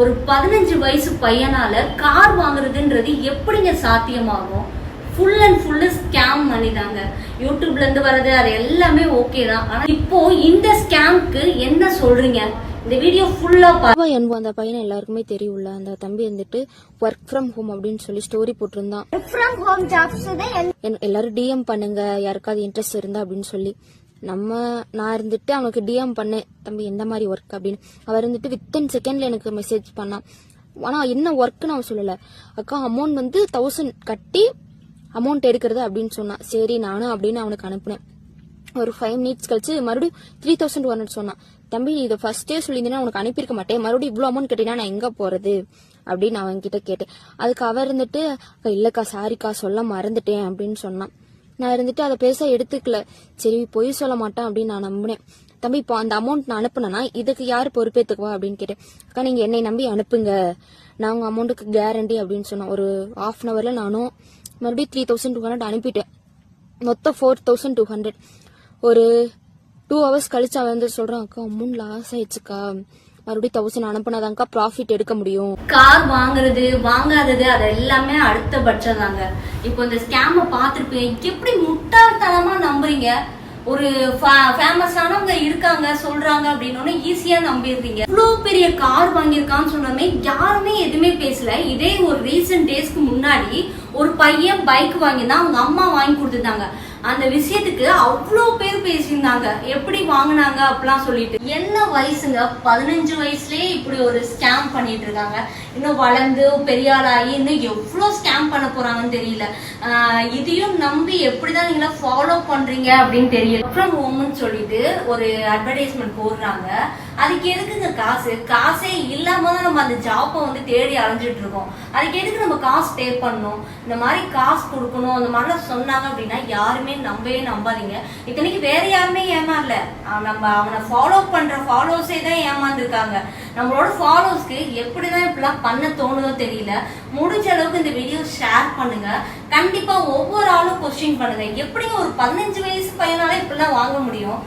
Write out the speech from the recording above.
ஒரு 15 வயசு பையனால கார் வாங்குறதுன்றது எப்படிங்க சாத்தியமாகும்? ஃபுல் அண்ட் ஃபுல்லு ஸ்கேம் பண்ணிதாங்க. யூடியூப்ல இருந்து வர்றது அது எல்லாமே ஓகே தான். ஆனா இப்போ இந்த ஸ்கேம்க்கு என்ன சொல்றீங்க? இந்த வீடியோ ஃபுல்லா என்பு அந்த பையனை எல்லாருக்குமே தெரியும்ல. அந்த தம்பி வந்துட்டு ஒர்க் ஃப்ரம் ஹோம் அப்படின்னு சொல்லி ஸ்டோரி போட்டிருந்தான். எல்லாரும் டிஎம் பண்ணுங்க யாருக்காவது இன்ட்ரெஸ்ட் இருந்தா அப்படின்னு சொல்லி. நான் இருந்துட்டு அவனுக்கு டிஎம் பண்ணேன், தம்பி எந்த மாதிரி ஒர்க் அப்படின்னு. அவர் இருந்துட்டு வித்தின் செகண்ட்ல எனக்கு மெசேஜ் பண்ணான். ஆனா என்ன ஒர்க்னு அவன் சொல்லல. அக்கா அமௌண்ட் வந்து 1000 கட்டி அமௌண்ட் எடுக்கிறது அப்படின்னு சொன்னான். சரி நானும் அப்படின்னு அவனுக்கு அனுப்புனேன். ஒரு 5 மினிட்ஸ் கழிச்சு மறுபடியும் 3200 சொன்னான். தம்பி நீ இதை ஃபர்ஸ்டே சொல்லியிருந்தேன்னா உனக்கு அனுப்பியிருக்க மாட்டேன், மறுபடியும் இவ்வளவு அமௌண்ட் கட்டினா நான் எங்க போறது அப்படின்னு அவன் கிட்ட கேட்டேன். அதுக்கு அவர் இருந்துட்டு இல்லக்கா சாரிக்கா சொல்ல மறந்துட்டேன் அப்படின்னு சொன்னான். நான் இருந்துட்டு அதை பேச எடுத்துக்கல. சரி பொய் சொல்ல மாட்டேன் அப்படின்னு நான் நம்பினேன். தம்பி இப்போ அந்த அமௌண்ட் நான் அனுப்புனேன்னா இதுக்கு யார் பொறுப்பேற்றுக்குவா அப்படின்னு கேட்டேன். அக்கா நீங்க என்னை நம்பி அனுப்புங்க, நான் உங்க அமௌண்ட்டுக்கு கேரண்டி அப்படின்னு சொன்னேன். ஒரு 1/2 hourல நானும் மறுபடியும் 3200 அனுப்பிட்டேன். மொத்தம் 4200. ஒரு 2 hours கழிச்சு அவன் வந்து சொல்றான், அக்கா அமௌண்ட் லாஸ் ஆயிடுச்சுக்கா, மறுபடியும் 1000 அனுப்புனாதான்க்கா ப்ராஃபிட் எடுக்க முடியும். கார் வாங்குறது வாங்காதது அது எல்லாமே அடுத்த பட்சம் தாங்க. இப்போ இந்த ஸ்கேம பாத்துருப்பீங்க. எப்படி முட்டாள்தனமா நம்புறீங்க? ஒரு ஃபேமஸானவங்க இருக்காங்க சொல்றாங்க அப்படின்னு ஈஸியா நம்பிடுறீங்க. இவ்வளவு பெரிய கார் வாங்கியிருக்கான்னு சொன்னோமே யாருமே எதுவுமே பேசல. இதே ஒரு ரீசன்ட் டேஸ்க்கு முன்னாடி ஒரு பையன் பைக் வாங்கினா அவங்க அம்மா வாங்கி கொடுத்துருந்தாங்க. அந்த விஷயத்துக்கு அவ்வளோ பேர் பேசியிருந்தாங்க, எப்படி வாங்கினாங்க அப்படிலாம் சொல்லிட்டு. என்ன வயசுங்க, 15 வயசுலயே இப்படி ஒரு ஸ்கேம் பண்ணிட்டு இருக்காங்க. இன்னும் வளர்ந்து பெரிய ஆளாகி இன்னும் எவ்வளோ ஸ்கேம் பண்ண போறாங்கன்னு தெரியல. இதையும் நம்பி எப்படிதான் நீங்களா ஃபாலோ பண்றீங்க அப்படின்னு தெரியல. அப்புறம் ஹோம்னு சொல்லிட்டு ஒரு அட்வர்டைஸ்மெண்ட் போடுறாங்க. அதுக்கு எதுக்குங்க காசு? காசே இல்லாம தான் நம்ம அந்த ஜாப்பை வந்து தேடி அலைஞ்சிட்டு இருக்கோம். அதுக்கு எதுக்கு நம்ம காசு பே பண்ணணும்? இந்த மாதிரி காசு கொடுக்கணும் அந்த மாதிரிலாம் சொன்னாங்க அப்படின்னா யாருமே நம்பவே நம்பாதீங்க. இத்தனைக்கு வேற யாருமே ஏமாறல, நம்ம அவனை ஃபாலோ பண்ற ஃபாலோவர்ஸே தான் ஏமாந்துருக்காங்க. நம்மளோட ஃபாலோவர்ஸ்க்கு எப்படிதான் இப்படிலாம் பண்ண தோணுதோ தெரியல. முடிஞ்ச அளவுக்கு இந்த வீடியோ ஷேர் பண்ணுங்க. கண்டிப்பா ஒவ்வொரு ஆளும் கொஸ்டின் பண்ணுங்க, எப்படிங்க ஒரு 15 வயசு பையனால இப்படிலாம் வாங்க முடியும்?